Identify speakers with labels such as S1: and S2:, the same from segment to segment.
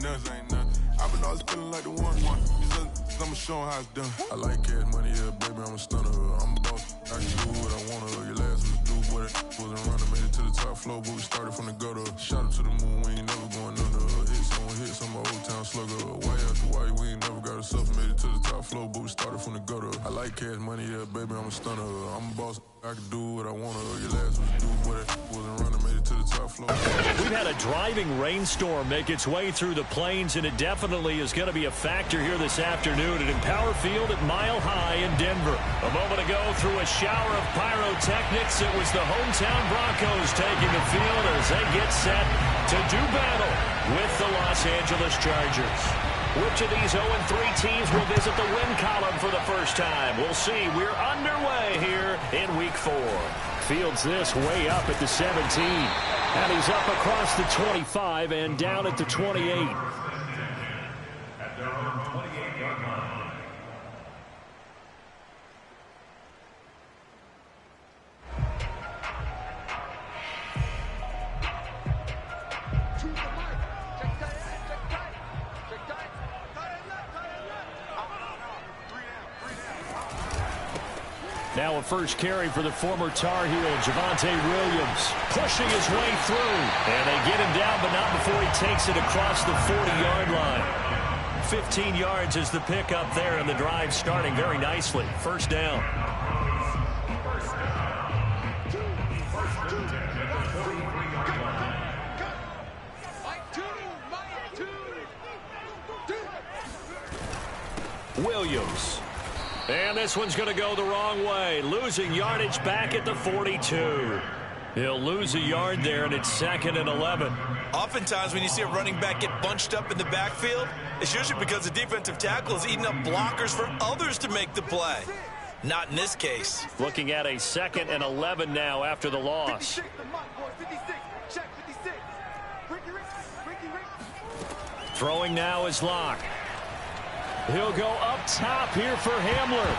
S1: ain't nothing. I've been always feeling like the one. I'ma show 'em how it's done. I like cash money, yeah, baby, I'm a stunner. I'm a boss, I can do what I wanna. Your last one to do what it wasn't running. Made it to the top floor, but we started from the gutter. Shot up to the moon, we ain't never going under. Hits on my old town slugger. Way after white, we ain't never got us up. Made it to the top floor, but we started from the gutter. I like cash money, yeah, baby, I'm a stunner. I'm a boss, I can do what I wanna. Your last one to do what it wasn't running. Made it to the top floor.
S2: We've had a driving rainstorm make its way through the plains, and it definitely is going to be a factor here this afternoon at Empower Field at Mile High in Denver. A moment ago, through a shower of pyrotechnics, it was the hometown Broncos taking the field as they get set to do battle with the Los Angeles Chargers. Which of these 0-3 teams will visit the win column for the first time? We'll see. We're underway here in Week 4. Fields this way up at the 17. And he's up across the 25 and down at the 28. Now a first carry for the former Tar Heel, Javonte Williams, pushing his way through. And they get him down, but not before he takes it across the 40-yard line. 15 yards is the pickup there, and the drive starting very nicely. First down. Williams. And this one's going to go the wrong way. Losing yardage back at the 42. He'll lose a yard there, and it's 2nd and 11.
S3: Oftentimes when you see a running back get bunched up in the backfield, it's usually because the defensive tackle is eating up blockers for others to make the play. Not in this case.
S2: Looking at a 2nd and 11 now after the loss. Throwing now is Locke. He'll go up top here for Hamler.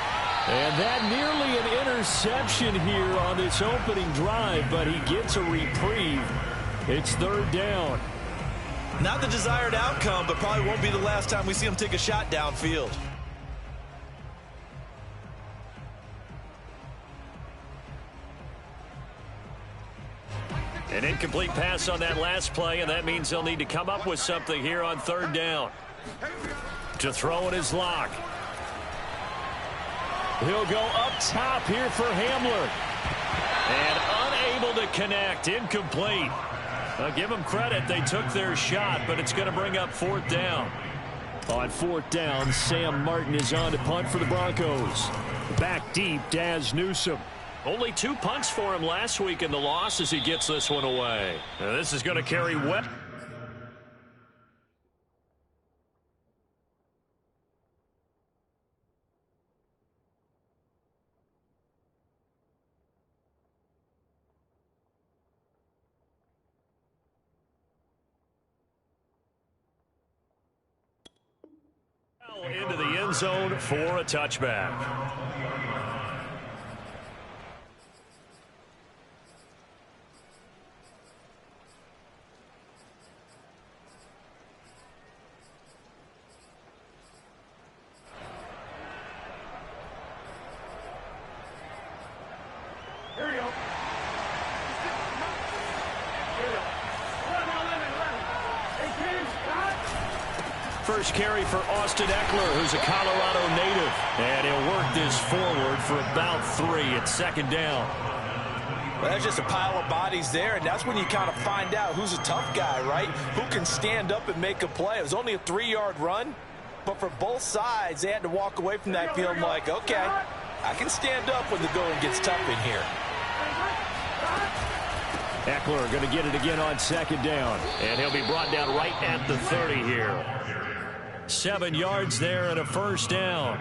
S2: And that nearly an interception here on this opening drive, but he gets a reprieve. It's 3rd down.
S3: Not the desired outcome, but probably won't be the last time we see him take a shot downfield.
S2: An incomplete pass on that last play, and that means they'll need to come up with something here on 3rd down. To throw it is Locke. He'll go up top here for Hamler. And unable to connect. Incomplete. I'll give them credit. They took their shot, but it's going to bring up 4th down. On 4th down, Sam Martin is on to punt for the Broncos. Back deep, Daz Newsome. Only 2 punts for him last week in the loss as he gets this one away. Now this is going to carry wet. Into the end zone for a touchback.
S4: Here we go.
S2: First carry for Austin Eckler, who's a Colorado native. And he'll work this forward for about 3 at 2nd down.
S3: Well, that's just a pile of bodies there, and that's when you kind of find out who's a tough guy, right? Who can stand up and make a play. It was only a 3-yard run, but for both sides, they had to walk away from that field like, okay, I can stand up when the going gets tough in here.
S2: Eckler going to get it again on 2nd down. And he'll be brought down right at the 30 here. 7 yards there and a first down.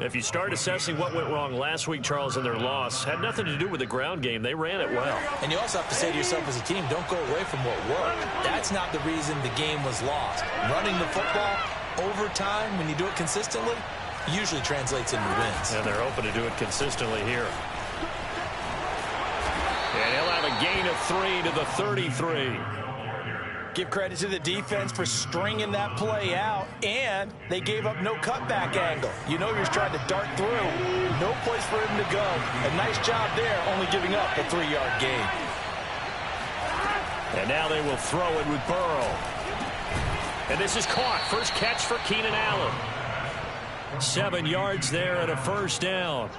S2: If you start assessing what went wrong last week, Charles, in their loss, had nothing to do with the ground game. They ran it well.
S3: And you also have to say to yourself as a team, don't go away from what worked. That's not the reason the game was lost. Running the football over time, when you do it consistently, usually translates into wins.
S2: And they're hoping to do it consistently here. And he'll have a gain of 3 to the 33.
S3: Give credit to the defense for stringing that play out, and they gave up no cutback angle. You know you're trying to dart through. No place for him to go. A nice job there, only giving up a 3-yard gain.
S2: And now they will throw it with Burrow. And this is caught. First catch for Keenan Allen. 7 yards there and a first down.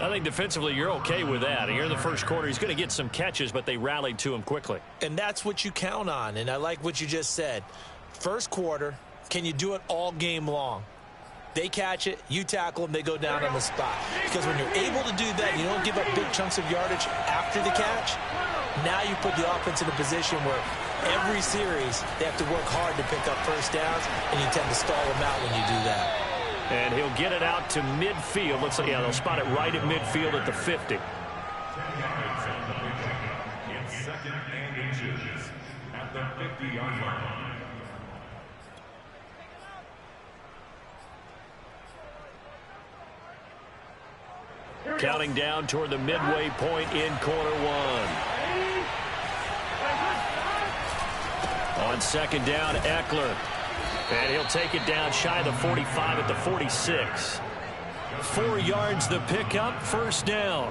S2: I think defensively you're okay with that. Here in the first quarter, he's going to get some catches, but they rallied to him quickly.
S3: And that's what you count on, and I like what you just said. First quarter, can you do it all game long? They catch it, you tackle them, they go down on the spot. Because when you're able to do that, you don't give up big chunks of yardage after the catch. Now you put the offense in a position where every series they have to work hard to pick up first downs, and you tend to stall them out when you do that.
S2: And he'll get it out to midfield. Looks like, yeah, they'll spot it right at midfield at the 50.
S4: In second and inches at the 50-yard line.
S2: Counting down toward the midway point in quarter one. On second down, Eckler. And he'll take it down shy of the 45 at the 46. 4 yards the pickup, first down.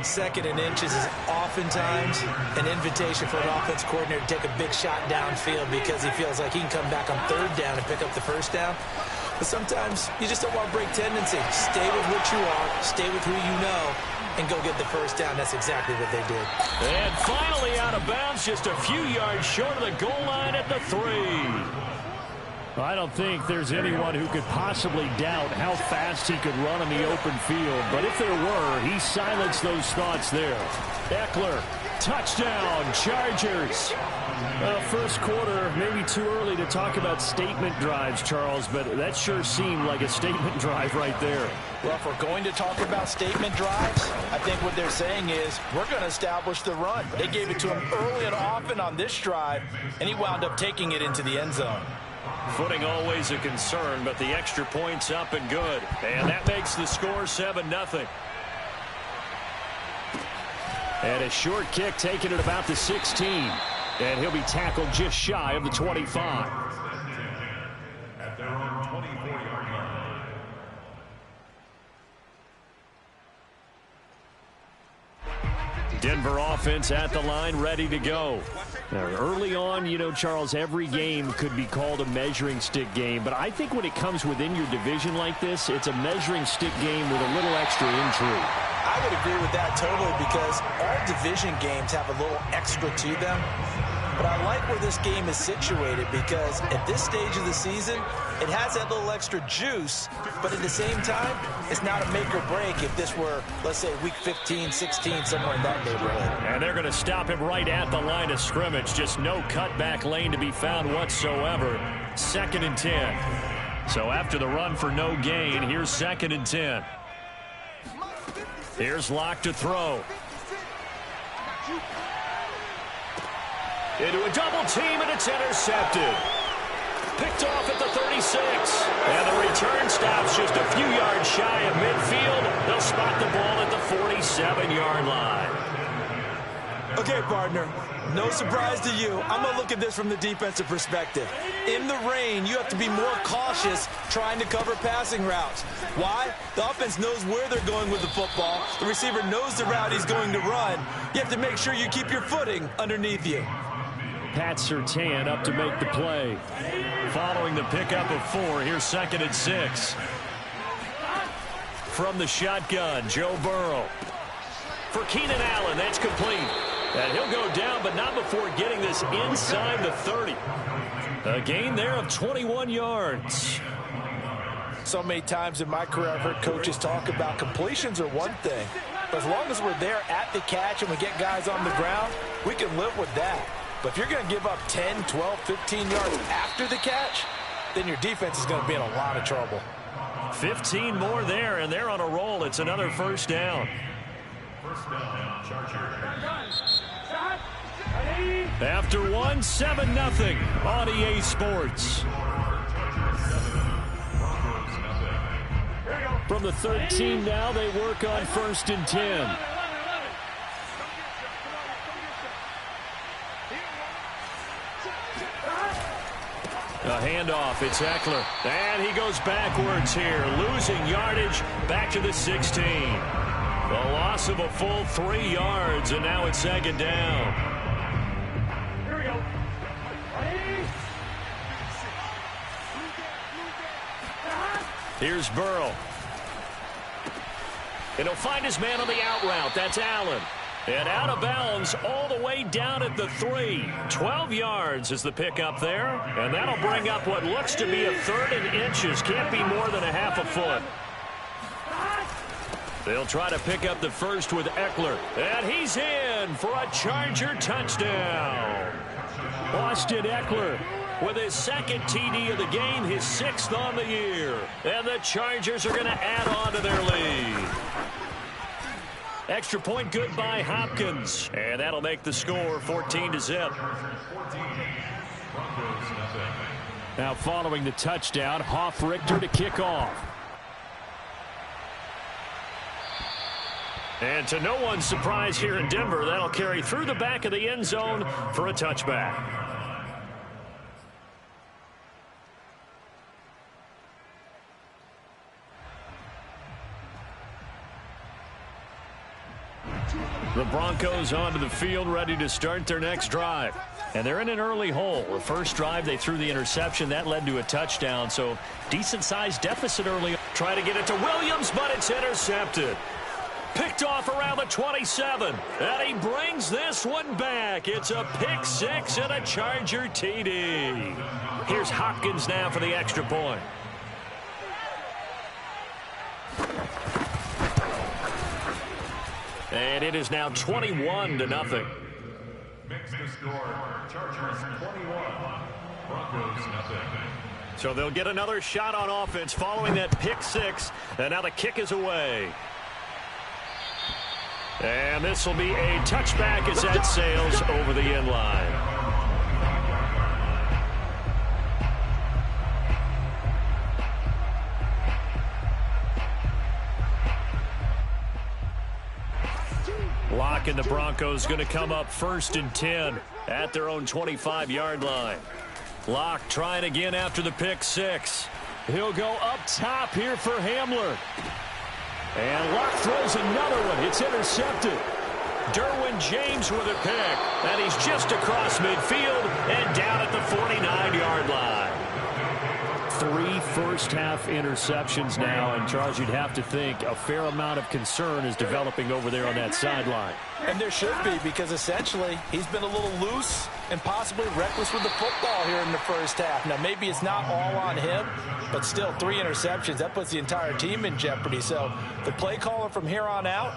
S3: Second and inches is oftentimes an invitation for an offense coordinator to take a big shot downfield because he feels like he can come back on third down and pick up the first down. But sometimes you just don't want to break tendency. Stay with what you are, stay with who you know, and go get the first down. That's exactly what they did.
S2: And finally out of bounds, just a few yards short of the goal line at the 3. I don't think there's anyone who could possibly doubt how fast he could run in the open field. But if there were, he silenced those thoughts there. Eckler, touchdown, Chargers. First quarter, maybe too early to talk about statement drives, Charles, but that sure seemed like a statement drive right there.
S3: Well, if we're going to talk about statement drives, I think what they're saying is we're going to establish the run. They gave it to him early and often on this drive, and he wound up taking it into the end zone.
S2: Footing always a concern, but the extra point's up and good. And that makes the score 7-0. And a short kick taken at about the 16. And he'll be tackled just shy of the 25.
S4: At their own 24-yard line.
S2: Denver offense at the line, ready to go. Now, early on, you know, Charles, every game could be called a measuring stick game. But I think when it comes within your division like this, it's a measuring stick game with a little extra intrigue.
S3: I would agree with that totally because all division games have a little extra to them. But I like where this game is situated because at this stage of the season, it has that little extra juice, but at the same time, it's not a make or break if this were, let's say, week 15, 16, somewhere in that neighborhood.
S2: And they're going to stop him right at the line of scrimmage. Just no cutback lane to be found whatsoever. 2nd and 10. So after the run for no gain, here's 2nd and 10. Here's Locke to throw. Into a double team, and it's intercepted. Picked off at the 36. And the return stops just a few yards shy of midfield. They'll spot the ball at the 47-yard line.
S3: Okay, partner, no surprise to you. I'm going to look at this from the defensive perspective. In the rain, you have to be more cautious trying to cover passing routes. Why? The offense knows where they're going with the football. The receiver knows the route he's going to run. You have to make sure you keep your footing underneath you.
S2: Pat Surtain up to make the play. Following the pickup of 4, here's 2nd and 6. From the shotgun, Joe Burrow. For Keenan Allen, that's complete. And he'll go down, but not before getting this inside the 30. A gain there of 21 yards.
S3: So many times in my career, I've heard coaches talk about completions are one thing. But as long as we're there at the catch and we get guys on the ground, we can live with that. But if you're going to give up 10, 12, 15 yards after the catch, then your defense is going to be in a lot of trouble.
S2: 15 more there, and they're on a roll. It's another first down.
S4: First down, Chargers.
S2: After 1, 7-0 on EA Sports. From the 13 now, they work on 1st and 10. A handoff. It's Eckler. And he goes backwards here, losing yardage back to the 16. The loss of a full 3 yards, and now it's second down.
S4: Here we go.
S2: Here's Burrow. And he'll find his man on the out route. That's Allen. And out of bounds all the way down at the 3. 12 yards is the pickup there. And that'll bring up what looks to be a 3rd and inches. Can't be more than a half a foot. They'll try to pick up the first with Eckler. And he's in for a Charger touchdown. Austin Eckler with his 2nd TD of the game, his 6th on the year. And the Chargers are going to add on to their lead. Extra point good by Hopkins. And that'll make the score 14-0. Now following the touchdown, Hofrichter to kick off. And to no one's surprise here in Denver, that'll carry through the back of the end zone for a touchback. The Broncos onto the field, ready to start their next drive. And they're in an early hole. The first drive, they threw the interception. That led to a touchdown, so decent-sized deficit early. Try to get it to Williams, but it's intercepted. Picked off around the 27. And he brings this one back. It's a pick 6 and a Charger TD. Here's Hopkins now for the extra point. And it is now 21-0.
S4: Mix the score. Chargers 21. Broncos nothing.
S2: So they'll get another shot on offense following that pick 6. And now the kick is away. And this will be a touchback as that sails over the end line. Locke and the Broncos going to come up 1st and 10 at their own 25-yard line. Locke trying again after the pick 6. He'll go up top here for Hamler. And Locke throws another one. It's intercepted. Derwin James with a pick. And he's just across midfield and down at the 49-yard line. 3 first-half interceptions now, and Charles, you'd have to think a fair amount of concern is developing over there on that sideline.
S3: And there should be, because essentially he's been a little loose and possibly reckless with the football here in the first half. Now, maybe it's not all on him, but still 3 interceptions. That puts the entire team in jeopardy. So the play caller from here on out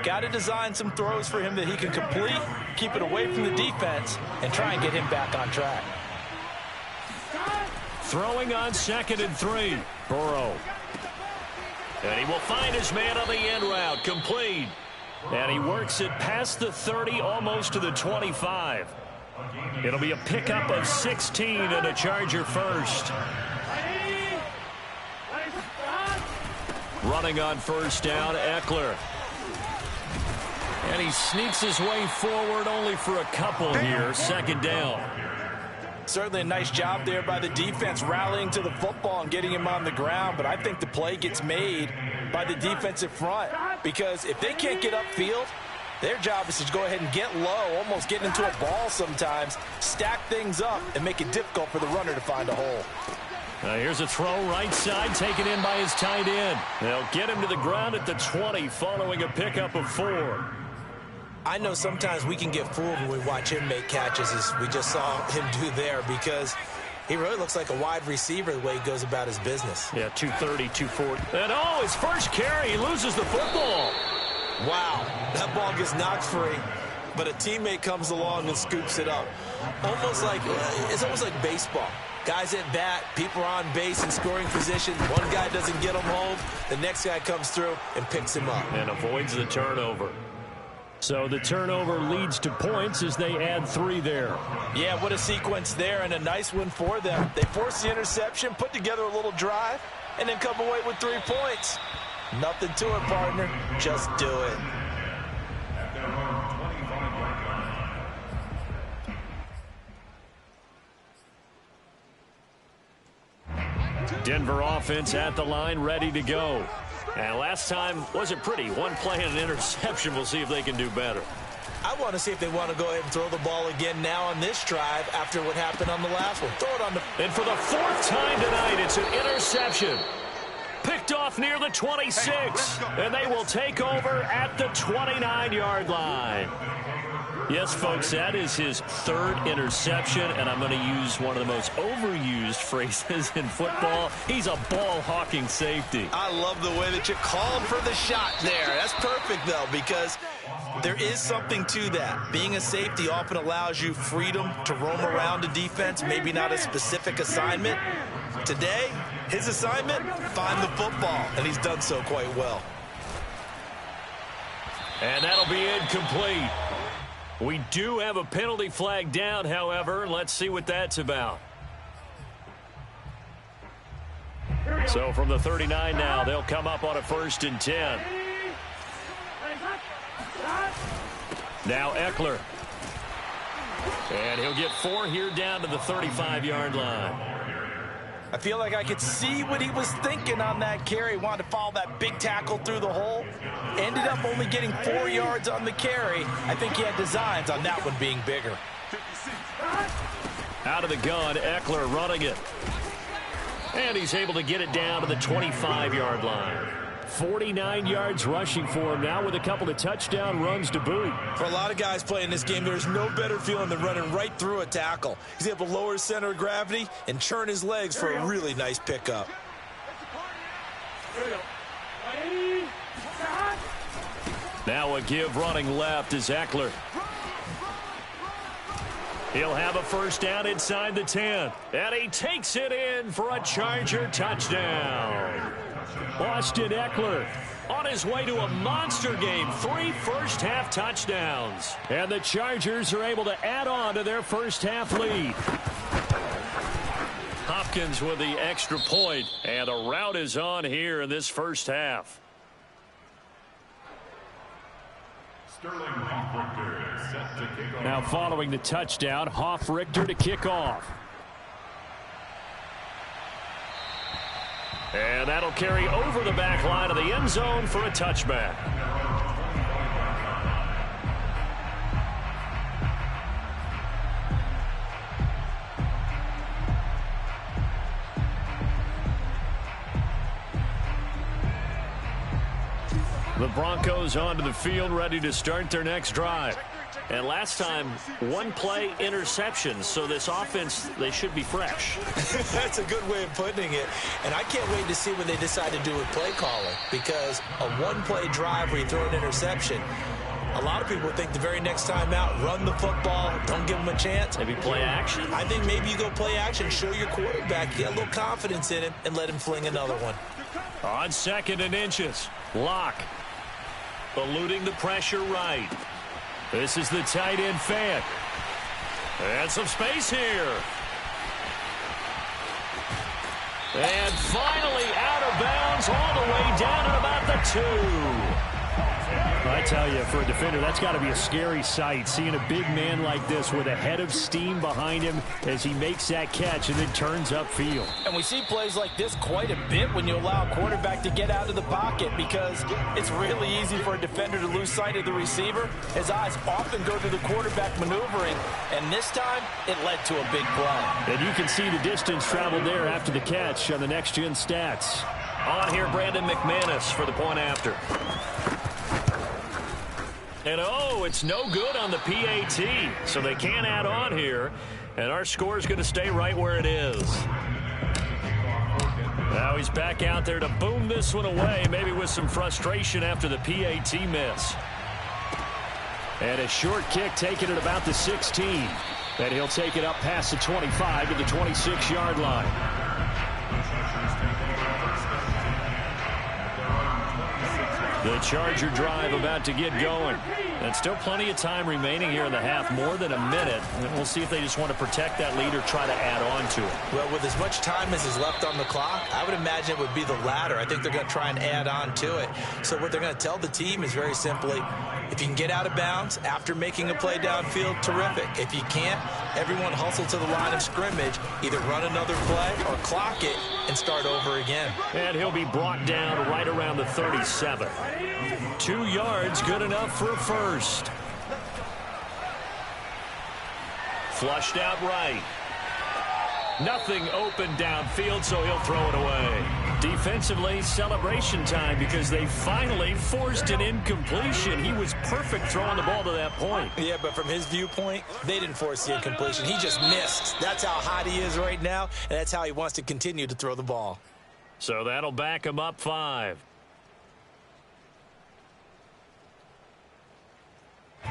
S3: got to design some throws for him that he can complete, keep it away from the defense, and try and get him back on track.
S2: Throwing on 2nd and 3. Burrow. And he will find his man on the end route. Complete. And he works it past the 30, almost to the 25. It'll be a pickup of 16 and a Charger first. Running on 1st down, Eckler. And he sneaks his way forward only for a couple here. 2nd down.
S3: Certainly a nice job there by the defense rallying to the football and getting him on the ground, but I think the play gets made by the defensive front, because if they can't get upfield, their job is to go ahead and get low, almost get into a ball sometimes, stack things up, and make it difficult for the runner to find a hole.
S2: Here's a throw right side, taken in by his tight end. They'll get him to the ground at the 20 following a pickup of 4.
S5: I know sometimes we can get fooled when we watch him make catches, as we just saw him do there, because he really looks like a wide receiver the way he goes about his business.
S2: Yeah, 230, 240. And his first carry, he loses the football.
S5: Wow, that ball gets knocked free, but a teammate comes along and scoops it up. It's almost like baseball. Guys at bat, people are on base in scoring position. One guy doesn't get him home, the next guy comes through and picks him up.
S2: And avoids the turnover. So the turnover leads to points as they add 3 there.
S3: Yeah, what a sequence there, and a nice one for them. They force the interception, put together a little drive, and then come away with 3 points. Nothing to it, partner. Just do it.
S2: Denver offense at the line, ready to go. And last time wasn't pretty. One play and an interception. We'll see if they can do better.
S5: I want to see if they want to go ahead and throw the ball again now on this drive after what happened on the last one. Throw it on the...
S2: And for the fourth time tonight, it's an interception. Picked off near the 26. And they will take over at the 29-yard line. Yes, folks, that is his third interception, and I'm going to use one of the most overused phrases in football. He's a ball-hawking safety.
S5: I love the way that you called for the shot there. That's perfect, though, because there is something to that. Being a safety often allows you freedom to roam around a defense, maybe not a specific assignment. Today, his assignment, find the football, and he's done so quite well.
S2: And that'll be incomplete. We do have a penalty flag down, however. Let's see what that's about. So from the 39 now, they'll come up on a 1st and 10. Now Eckler. And he'll get 4 here down to the 35-yard line.
S3: I feel like I could see what he was thinking on that carry. Wanted to follow that big tackle through the hole. Ended up only getting 4 yards on the carry. I think he had designs on that one being bigger.
S2: Out of the gun, Eckler running it. And he's able to get it down to the 25-yard line. 49 yards rushing for him now with a couple of touchdown runs to boot.
S5: For a lot of guys playing this game, there's no better feeling than running right through a tackle. He's able to lower his center of gravity and churn his legs for a really nice pickup.
S2: Now a give running left is Eckler. He'll have a first down inside the 10. And he takes it in for a Charger touchdown. Austin Eckler on his way to a monster game. 3 first-half touchdowns. And the Chargers are able to add on to their first-half lead. Hopkins with the extra point. And the route is on here in this first half. Now following the touchdown, Hofrichter to kick off. And that'll carry over the back line of the end zone for a touchback. The Broncos onto the field, ready to start their next drive. And last time, 1 play interception, so this offense, they should be fresh.
S5: That's a good way of putting it. And I can't wait to see what they decide to do with play calling, because a 1-play drive where you throw an interception, a lot of people think the very next time out, run the football, don't give them a chance.
S2: Maybe play action?
S5: I think maybe you go play action, show your quarterback, get a little confidence in him, and let him fling another one.
S2: On 2nd and inches, Locke eluding the pressure right. This is the tight end Fant. And some space here. And finally out of bounds all the way down at about the 2. I tell you, for a defender, that's got to be a scary sight, seeing a big man like this with a head of steam behind him as he makes that catch and then turns upfield.
S3: And we see plays like this quite a bit when you allow a quarterback to get out of the pocket, because it's really easy for a defender to lose sight of the receiver. His eyes often go to the quarterback maneuvering, and this time it led to a big play.
S2: And you can see the distance traveled there after the catch on the next-gen stats. On here, Brandon McManus for the point after. And oh, it's no good on the PAT, so they can't add on here. And our score is going to stay right where it is. Now he's back out there to boom this one away, maybe with some frustration after the PAT miss. And a short kick taken at about the 16. And he'll take it up past the 25 to the 26-yard line. The Charger drive about to get going. And still plenty of time remaining here in the half, more than a minute. And we'll see if they just want to protect that lead or try to add on to it.
S5: Well, with as much time as is left on the clock, I would imagine it would be the latter. I think they're going to try and add on to it. So what they're going to tell the team is very simply, If you can get out of bounds after making a play downfield, terrific. If you can't, everyone hustle to the line of scrimmage, either run another play or clock it and start over again.
S2: And he'll be brought down right around the 37. 2 yards, good enough for a first. Flushed out right. Nothing open downfield, so he'll throw it away. Defensively, celebration time because they finally forced an incompletion. He was perfect throwing the ball to that point.
S5: Yeah, but from his viewpoint, they didn't force the incompletion. He just missed. That's how hot he is right now, and that's how he wants to continue to throw the ball.
S2: So that'll back him up 5.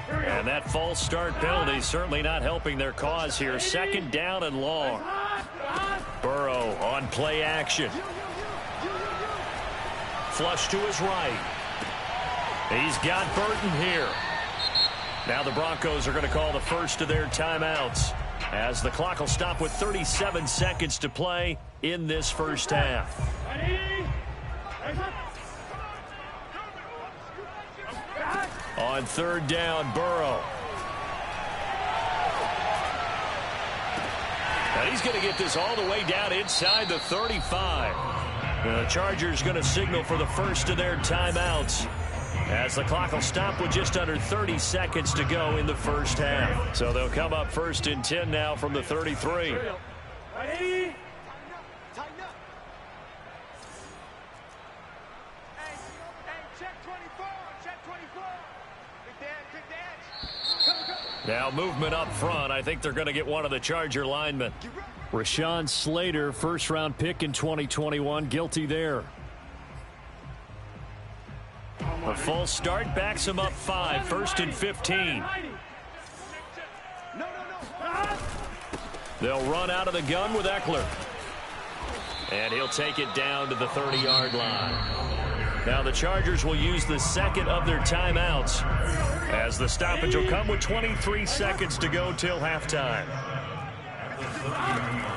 S2: And that false start penalty certainly not helping their cause here. 2nd down and long. Burrow on play action. Flush to his right. He's got Burton here. Now the Broncos are going to call the first of their timeouts as the clock will stop with 37 seconds to play in this first half. On 3rd down, Burrow. And he's going to get this all the way down inside the 35. The Chargers going to signal for the first of their timeouts as the clock will stop with just under 30 seconds to go in the first half. So they'll come up 1st and 10 now from the 33.
S6: Ready?
S2: Now movement up front. I think they're going to get one of the Charger linemen. Rashawn Slater, first-round pick in 2021, guilty there. A false start backs him up 5, 1st and 15. They'll run out of the gun with Eckler. And he'll take it down to the 30-yard line. Now the Chargers will use the 2nd of their timeouts as the stoppage will come with 23 seconds to go till halftime.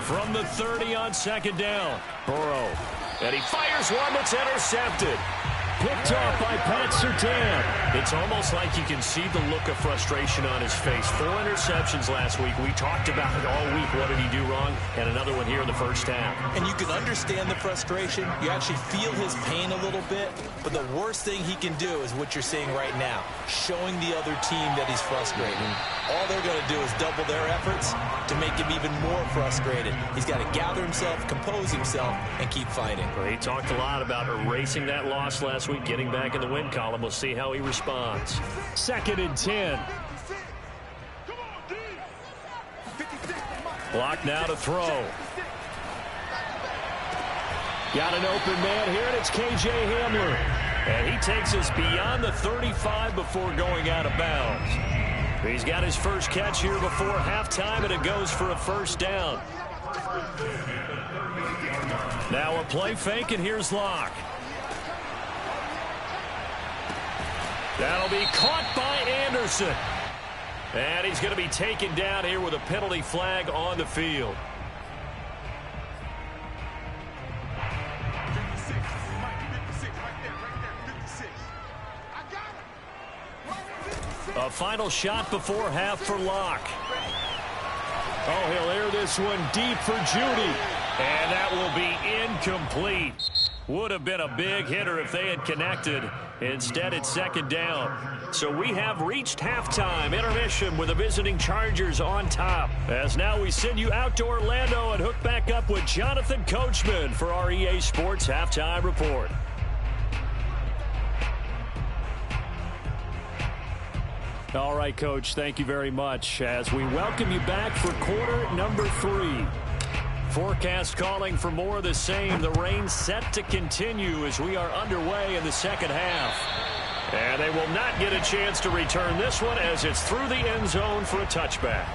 S2: From the 30 on 2nd down, Burrow. And he fires one that's intercepted. Picked off by Pat Surtain. It's almost like you can see the look of frustration on his face. 4 interceptions last week. We talked about it all week. What did he do wrong? And another one here in the first half.
S5: And you can understand the frustration. You actually feel his pain a little bit. But the worst thing he can do is what you're seeing right now, showing the other team that he's frustrated. All they're going to do is double their efforts to make him even more frustrated. He's got to gather himself, compose himself, and keep fighting.
S2: Well, he talked a lot about erasing that loss last week, getting back in the win column. We'll see how he responds. 2nd and 10. Block now to throw. Got an open man here, and it's K.J. Hamler. And he takes us beyond the 35 before going out of bounds. He's got his first catch here before halftime, and it goes for a first down. Now a play fake, and here's Locke. That'll be caught by Anderson. And he's going to be taken down here with a penalty flag on the field. A final shot before half for Locke. Oh, he'll air this one deep for Judy. And that will be incomplete. Would have been a big hitter if they had connected. Instead, it's 2nd down. So we have reached halftime. Intermission with the visiting Chargers on top. As now we send you out to Orlando and hook back up with Jonathan Coachman for our EA Sports Halftime Report. All right, Coach, thank you very much as we welcome you back for quarter number 3. Forecast calling for more of the same. The rain set to continue as we are underway in the second half. And they will not get a chance to return this one as it's through the end zone for a touchback.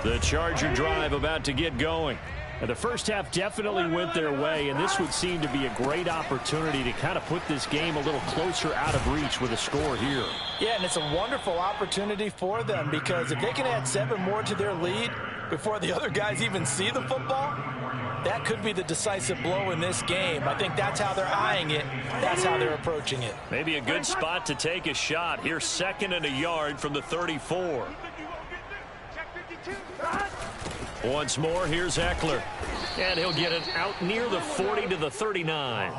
S2: The Charger drive about to get going. And the first half definitely went their way, and this would seem to be a great opportunity to kind of put this game a little closer out of reach with a score here.
S3: Yeah, and it's a wonderful opportunity for them because if they can add 7 more to their lead before the other guys even see the football, that could be the decisive blow in this game. I think that's how they're eyeing it. That's how they're approaching it.
S2: Maybe a good spot to take a shot. Here's 2nd and a yard from the 34. Once more, here's Ekeler. And he'll get it out near the 40 to the 39.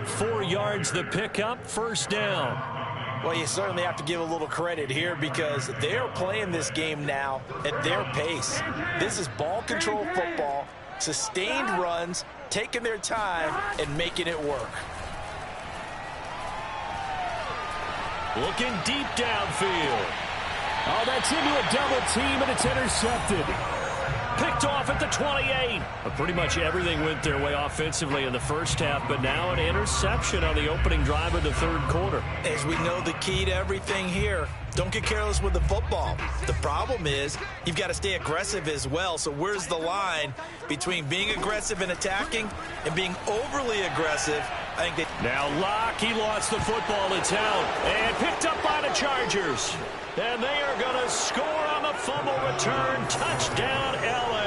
S2: 4 yards the pickup, first down.
S3: Well, you certainly have to give a little credit here because they're playing this game now at their pace. This is ball control football, sustained runs, taking their time, and making it work.
S2: Looking deep downfield.
S6: Oh, that's into a double team, and it's intercepted.
S2: Picked off at the 28. Pretty much everything went their way offensively in the first half, but now an interception on the opening drive of the 3rd quarter.
S3: As we know, the key to everything here, don't get careless with the football. The problem is you've got to stay aggressive as well. So where's the line between being aggressive and attacking and being overly aggressive? I think
S2: now Locke, he lost the football. It's out and picked up by the Chargers. And they are going to score on the fumble return. Touchdown, L.A.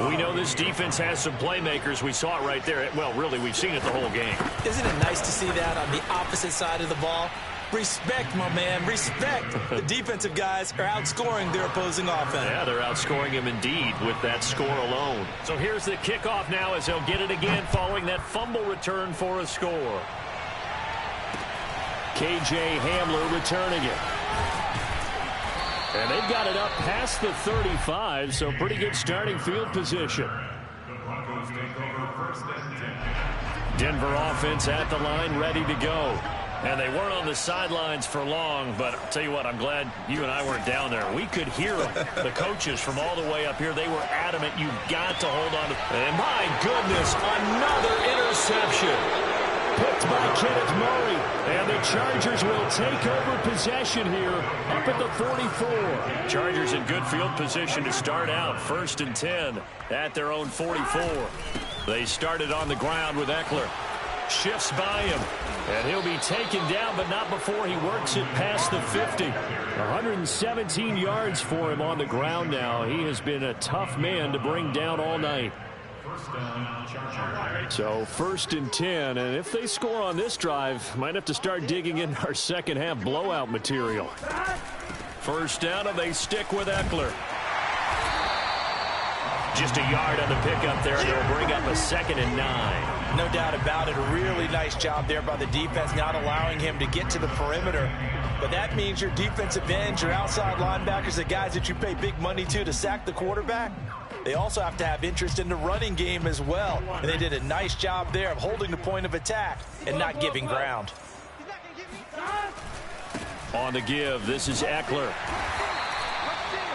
S2: We know this defense has some playmakers. We saw it right there. Well, really, we've seen it the whole game.
S3: Isn't it nice to see that on the opposite side of the ball? Respect, my man, respect. The defensive guys are outscoring their opposing offense.
S2: Yeah, they're outscoring him indeed with that score alone. So here's the kickoff now as they'll get it again following that fumble return for a score. K.J. Hamler returning it. And they've got it up past the 35, so pretty good starting field position. Denver offense at the line, ready to go. And they weren't on the sidelines for long, but I'll tell you what, I'm glad you and I weren't down there. We could hear them. The coaches from all the way up here, they were adamant. You've got to hold on to. And my goodness, another interception. Picked by Kenneth Murray. And the Chargers will take over possession here up at the 44. Chargers in good field position to start out. 1st and 10 at their own 44. They started on the ground with Ekeler. Shifts by him. And he'll be taken down, but not before he works it past the 50. 117 yards for him on the ground now. He has been a tough man to bring down all night. So 1st and 10, and if they score on this drive, might have to start digging in our second half blowout material. First down, and they stick with Ekeler. Just a yard on the pickup there. They'll bring up a 2nd and 9.
S3: No doubt about it. A really nice job there by the defense, not allowing him to get to the perimeter. But that means your defensive ends, your outside linebackers, the guys that you pay big money to sack the quarterback, they also have to have interest in the running game as well. And they did a nice job there of holding the point of attack and not giving ground.
S2: On the give, this is Ekeler.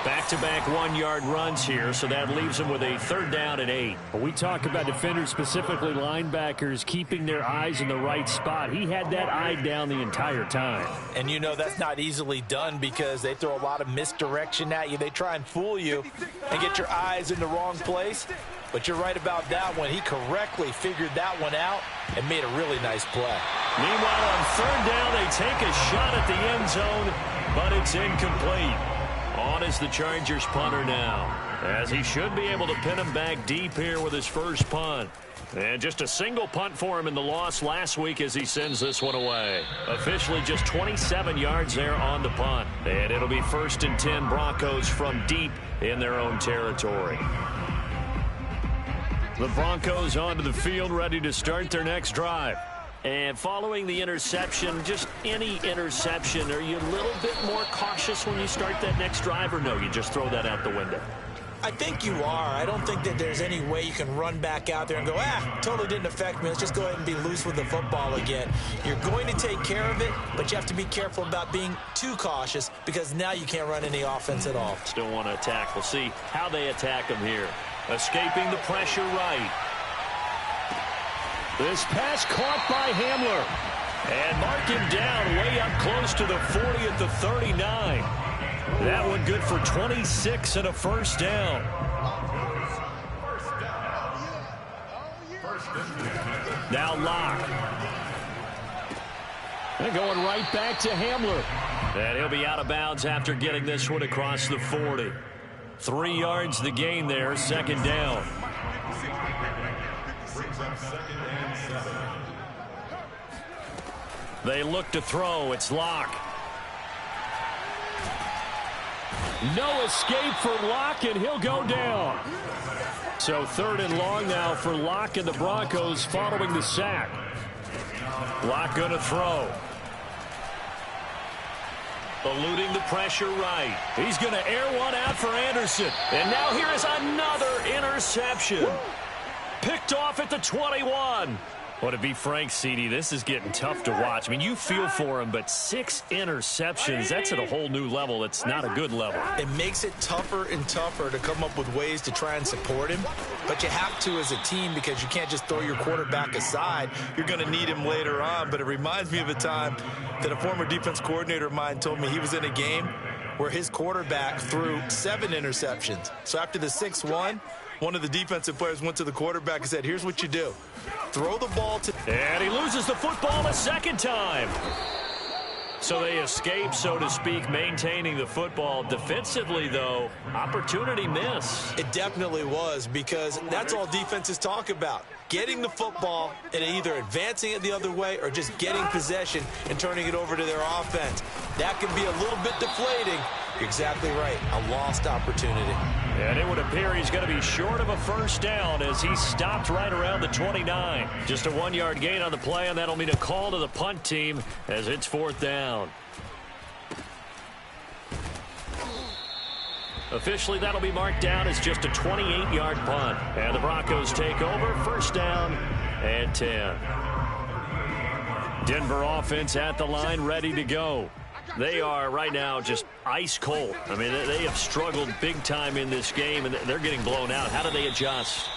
S2: Back-to-back 1-yard runs here, so that leaves them with a 3rd down and 8.
S6: We talk about defenders, specifically linebackers, keeping their eyes in the right spot. He had that eye down the entire time.
S3: And you know that's not easily done because they throw a lot of misdirection at you. They try and fool you and get your eyes in the wrong place. But you're right about that one. He correctly figured that one out and made a really nice play.
S2: Meanwhile, on 3rd down, they take a shot at the end zone, but it's incomplete. On is the Chargers punter now, as he should be able to pin him back deep here with his first punt. And just a single punt for him in the loss last week as he sends this one away. Officially just 27 yards there on the punt. And it'll be 1st and 10 Broncos from deep in their own territory. The Broncos onto the field, ready to start their next drive. And following the interception, just any interception, are you a little bit more cautious when you start that next drive, or no, you just throw that out the window?
S3: I think you are. I don't think that there's any way you can run back out there and go, totally didn't affect me. Let's just go ahead and be loose with the football again. You're going to take care of it, but you have to be careful about being too cautious because now you can't run any offense at all.
S2: Still want to attack. We'll see how they attack him here. Escaping the pressure right. This pass caught by Hamler. And mark him down way up close to the 40 at the 39. That one good for 26 and a first down. Now Locke. They're going right back to Hamler. And he'll be out of bounds after getting this one across the 40. 3 yards the gain there, second down. They look to throw. It's Locke. No escape for Locke, and he'll go down. So 3rd and long now for Locke and the Broncos following the sack. Locke going to throw. Eluding the pressure right. He's going to air one out for Anderson. And now here is another interception. Picked off at the 21. Well, to be frank, CD, this is getting tough to watch. I mean, you feel for him, but 6 interceptions, that's at a whole new level. It's not a good level.
S3: It makes it tougher and tougher to come up with ways to try and support him. But you have to as a team because you can't just throw your quarterback aside. You're going to need him later on. But it reminds me of a time that a former defense coordinator of mine told me he was in a game where his quarterback threw 7 interceptions. So after the 6th one of the defensive players went to the quarterback and said, here's what you do. Throw the ball to...
S2: And he loses the football a second time. So they escape, so to speak, maintaining the football. Defensively, though, opportunity miss.
S3: It definitely was, because that's all defenses talk about. Getting the football and either advancing it the other way or just getting possession and turning it over to their offense. That can be a little bit deflating. You're exactly right. A lost opportunity.
S2: And it would appear he's going to be short of a first down as he stopped right around the 29. Just a 1-yard gain on the play, and that'll mean a call to the punt team as it's 4th down. Officially, that'll be marked down as just a 28-yard punt. And the Broncos take over, 1st down and 10. Denver offense at the line, ready to go. They are right now just ice cold. I mean, they have struggled big time in this game, and they're getting blown out. How do they adjust?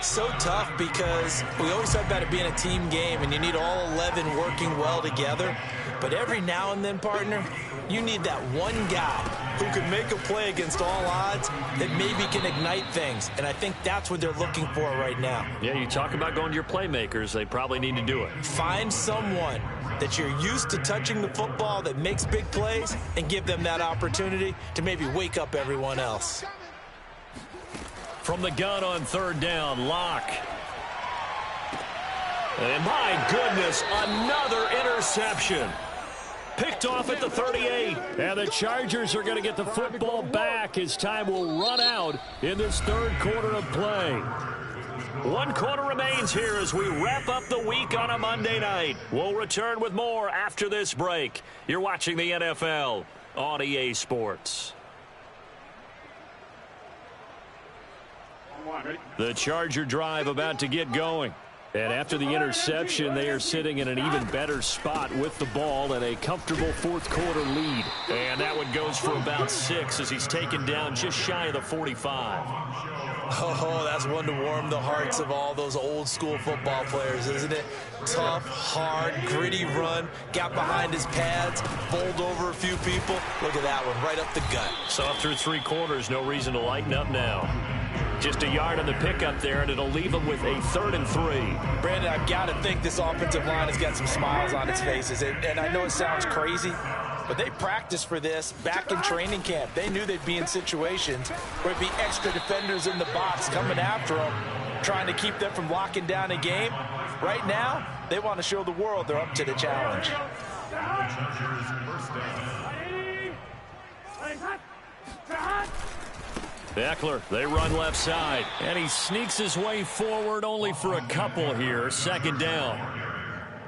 S3: So tough, because we always talk about it being a team game, and you need all 11 working well together. But every now and then, partner, you need that one guy who can make a play against all odds that maybe can ignite things. And I think that's what they're looking for right now.
S2: Yeah, you talk about going to your playmakers. They probably need to do it.
S3: Find someone that you're used to touching the football that makes big plays and give them that opportunity to maybe wake up everyone else.
S2: From the gun on 3rd down, Locke. And my goodness, another interception. Picked off at the 38. And the Chargers are going to get the football back as time will run out in this 3rd quarter of play. 1 quarter remains here as we wrap up the week on a Monday night. We'll return with more after this break. You're watching the NFL on EA Sports. The Charger drive about to get going. And after the interception, they are sitting in an even better spot with the ball and a comfortable 4th quarter lead. And that one goes for about 6 as he's taken down just shy of the 45.
S3: Oh, that's one to warm the hearts of all those old school football players, isn't it? Tough, hard, gritty run, got behind his pads, bowled over a few people. Look at that one, right up the gut.
S2: So through 3 quarters, no reason to lighten up now. Just a yard on the pickup there, and it'll leave them with a 3rd and 3.
S3: Brandon, I've got to think this offensive line has got some smiles on its faces. And I know it sounds crazy, but they practiced for this back in training camp. They knew they'd be in situations where it'd be extra defenders in the box coming after them, trying to keep them from locking down a game. Right now, they want to show the world they're up to the challenge.
S2: Eckler, they run left side, and he sneaks his way forward only for a couple here. 2nd down.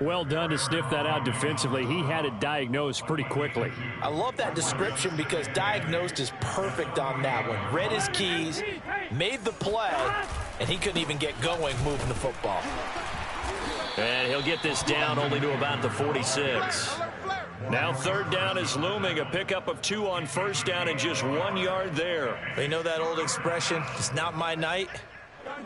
S2: Well done to sniff that out defensively. He had it diagnosed pretty quickly.
S3: I love that description because diagnosed is perfect on that one. Read his keys, made the play, and he couldn't even get going moving the football.
S2: And he'll get this down only to about the 46. Now 3rd down is looming, a pickup of 2 on 1st down and just 1 yard there.
S3: You know that old expression, it's not my night?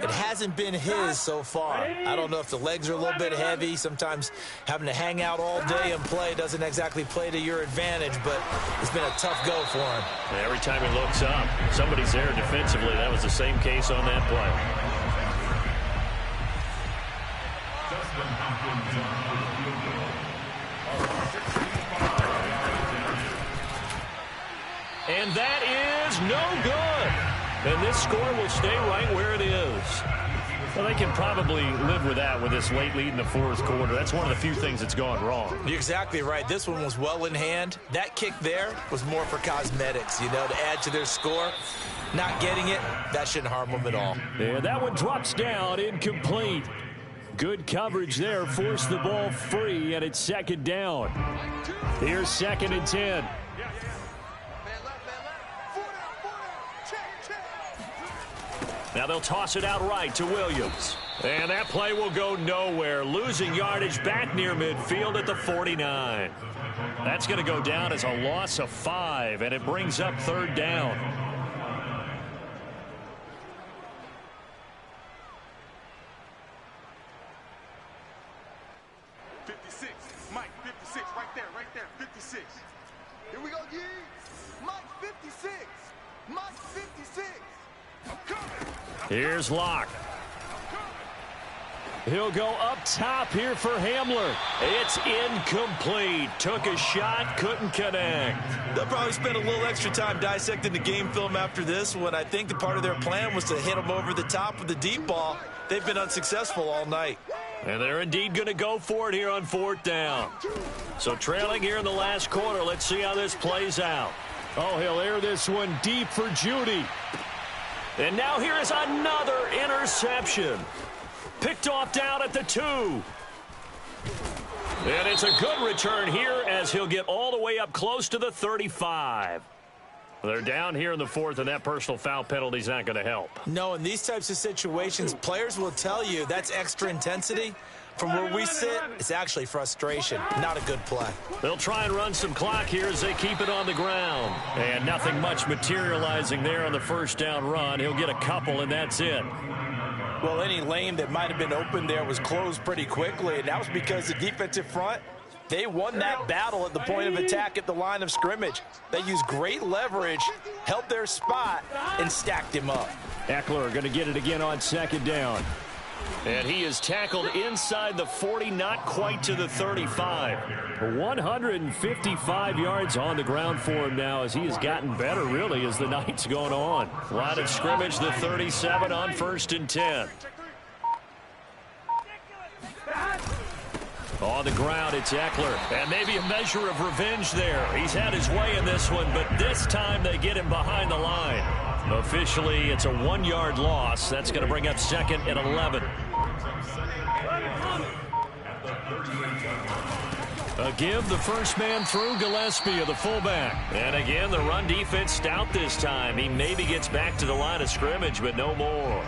S3: It hasn't been his so far. I don't know if the legs are a little bit heavy. Sometimes having to hang out all day and play doesn't exactly play to your advantage, but it's been a tough go for him.
S2: And every time he looks up, somebody's there defensively. That was the same case on that play. And that is is no good. And this score will stay right where it is. Well, they can probably live with that with this late lead in the fourth quarter. That's one of the few things that's gone wrong.
S5: You're exactly right. This one was well in hand. That kick there was more for cosmetics, you know, to add to their score. Not getting it, that shouldn't harm them at all.
S2: Yeah, that one drops down, incomplete. Good coverage there, forced the ball free, and it's second down. Here's 2nd and 10. Now they'll toss it out right to Williams. And that play will go nowhere. Losing yardage back near midfield at the 49. That's going to go down as a loss of 5, and it brings up 3rd down.
S7: Mike, 56, right there, 56. Here we go, Yee. Mike, 56. Mike, 56. I'm coming.
S2: Here's Locke. He'll go up top here for Hamler. It's incomplete. Took a shot, couldn't connect.
S5: They'll probably spend a little extra time dissecting the game film after this one. I think the part of their plan was to hit them over the top with the deep ball. They've been unsuccessful all night.
S2: And they're indeed going to go for it here on 4th down. So trailing here in the last quarter. Let's see how this plays out. Oh, he'll air this one deep for Judy. And now here is another interception. Picked off down at the 2. And it's a good return here as he'll get all the way up close to the 35. They're down here in the 4th, and that personal foul penalty is not going to help.
S5: No, in these types of situations, players will tell you that's extra intensity. From where we sit, it's actually frustration. Not a good play.
S2: They'll try and run some clock here as they keep it on the ground. And nothing much materializing there on the 1st down run. He'll get a couple, and that's it.
S3: Well, any lane that might have been open there was closed pretty quickly, and that was because the defensive front, they won that battle at the point of attack at the line of scrimmage. They used great leverage, held their spot, and stacked him up.
S2: Eckler going to get it again on 2nd down. And he is tackled inside the 40, not quite to the 35. 155 yards on the ground for him now as he has gotten better, really, as the night's gone on. Line of scrimmage, the 37 on 1st and 10. On the ground, it's Eckler. And maybe a measure of revenge there. He's had his way in this one, but this time they get him behind the line. Officially, it's a 1-yard loss. That's going to bring up 2nd and 11. A give, the first man through, Gillespie of the fullback. And again, the run defense stout this time. He maybe gets back to the line of scrimmage, but no more.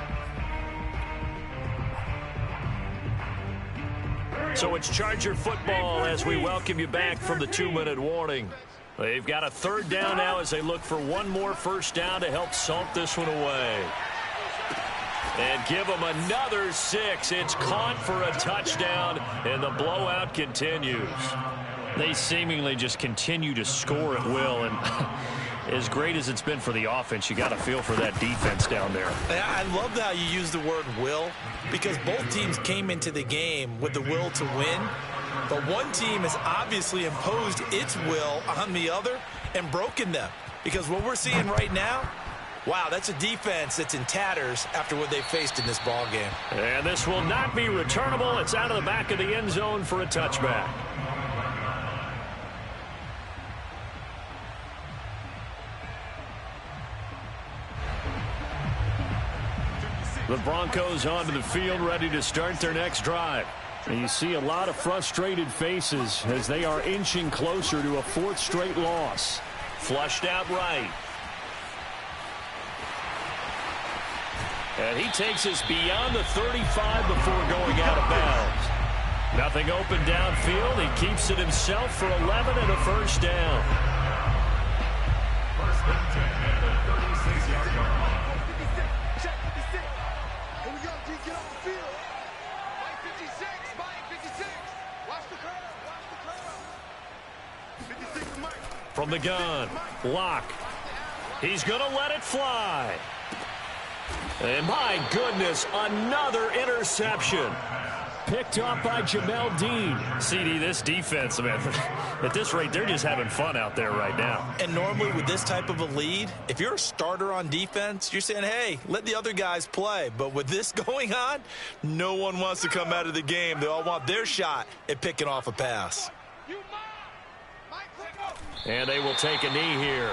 S2: So it's Charger football as we welcome you back from the 2-minute warning. They've got a 3rd down now as they look for one more 1st down to help salt this one away. And give them another 6. It's caught for a touchdown, and the blowout continues. They seemingly just continue to score at will, and as great as it's been for the offense, you got to feel for that defense down there.
S5: I love how you use the word will, because both teams came into the game with the will to win. But one team has obviously imposed its will on the other and broken them. Because what we're seeing right now, wow, that's a defense that's in tatters after what they faced in this ball game.
S2: And this will not be returnable. It's out of the back of the end zone for a touchback. The Broncos onto the field, ready to start their next drive. And you see a lot of frustrated faces as they are inching closer to a 4th straight loss. Flushed out right. And he takes us beyond the 35 before going out of bounds. Nothing open downfield. He keeps it himself for 11 and a 1st down.
S4: First and 10 at the 36-yard line.
S7: Here we go, G, get off the field. Mike 56, Mike 56. Watch the curve, watch the curve. 56 Mike.
S2: From the gun, Locke. He's going to let it fly. And my goodness, another interception.
S6: picked off by Jamel Dean.
S2: CD, this defense, man, at this rate, they're just having fun out there right now.
S5: And normally with this type of a lead, if you're a starter on defense, you're saying, hey, let the other guys play. But with this going on, no one wants to come out of the game. They all want their shot at picking off a pass.
S2: And they will take a knee here.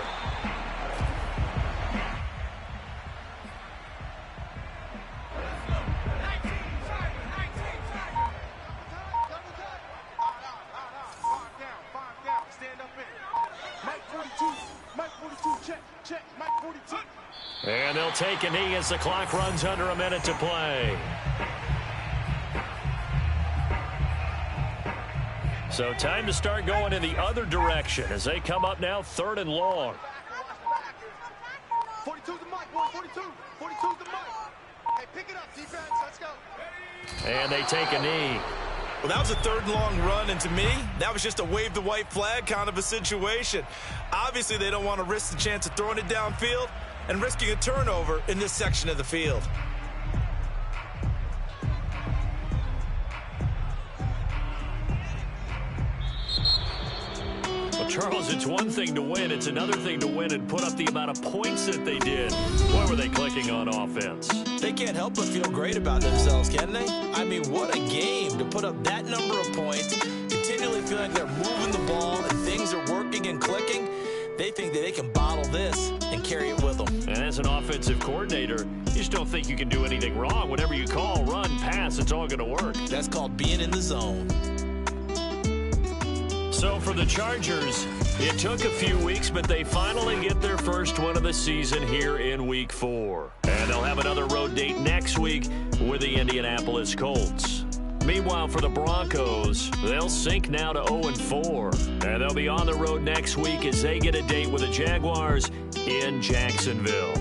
S2: And they'll take a knee as the clock runs under a minute to play. So time to start going in the other direction as they come up now 3rd and long.
S7: 42's the mic, boy. 42. 42's the mic. Hey, pick it up, defense. Let's go.
S2: And they take a knee.
S5: Well, that was a 3rd and long run, and to me, that was just a wave the white flag kind of a situation. Obviously, they don't want to risk the chance of throwing it downfield and risking a turnover in this section of the field.
S2: Well, Charles, it's one thing to win. It's another thing to win and put up the amount of points that they did. Boy, were they clicking on offense.
S5: They can't help but feel great about themselves, can they? I mean, what a game to put up that number of points, continually feeling like they're moving the ball and things are working and clicking. They think that they can bottle this and carry it with them.
S2: And as an offensive coordinator, you just don't think you can do anything wrong. Whatever you call, run, pass, it's all going to work.
S5: That's called being in the zone.
S2: So for the Chargers, it took a few weeks, but they finally get their first one of the season here in Week 4. And they'll have another road date next week with the Indianapolis Colts. Meanwhile, for the Broncos, they'll sink now to 0-4. And they'll be on the road next week as they get a date with the Jaguars in Jacksonville.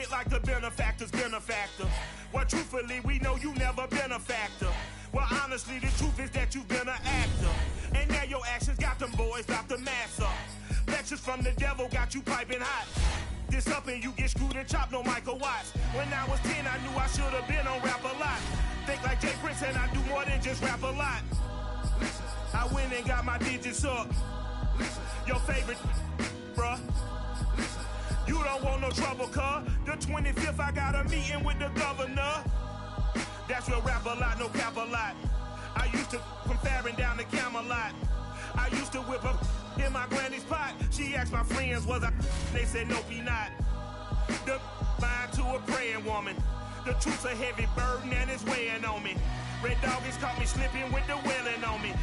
S8: Like the benefactor's benefactor. Well, truthfully, we know you never been a factor. Well, honestly, the truth is that you've been an actor. And now your actions got them boys about to mass up. Lectures from the devil got you piping hot. This up and you get screwed and chopped, no Michael Watts. When I was 10, I knew I should have been on Rap A Lot. Think like Jay Prince and I do more than just rap a lot. I went and got my digits up. Your favorite, bruh. You don't want no trouble, cuz. The 25th, I got a meeting with the governor. That's real Rap A Lot, no cap a lot. I used to from Farron down to Camelot. I used to whip up in my granny's pot. She asked my friends, was I? They said, nope, he not. The line to a praying woman. The truth's a heavy burden and it's weighing on me. Red Dog has caught me slipping with the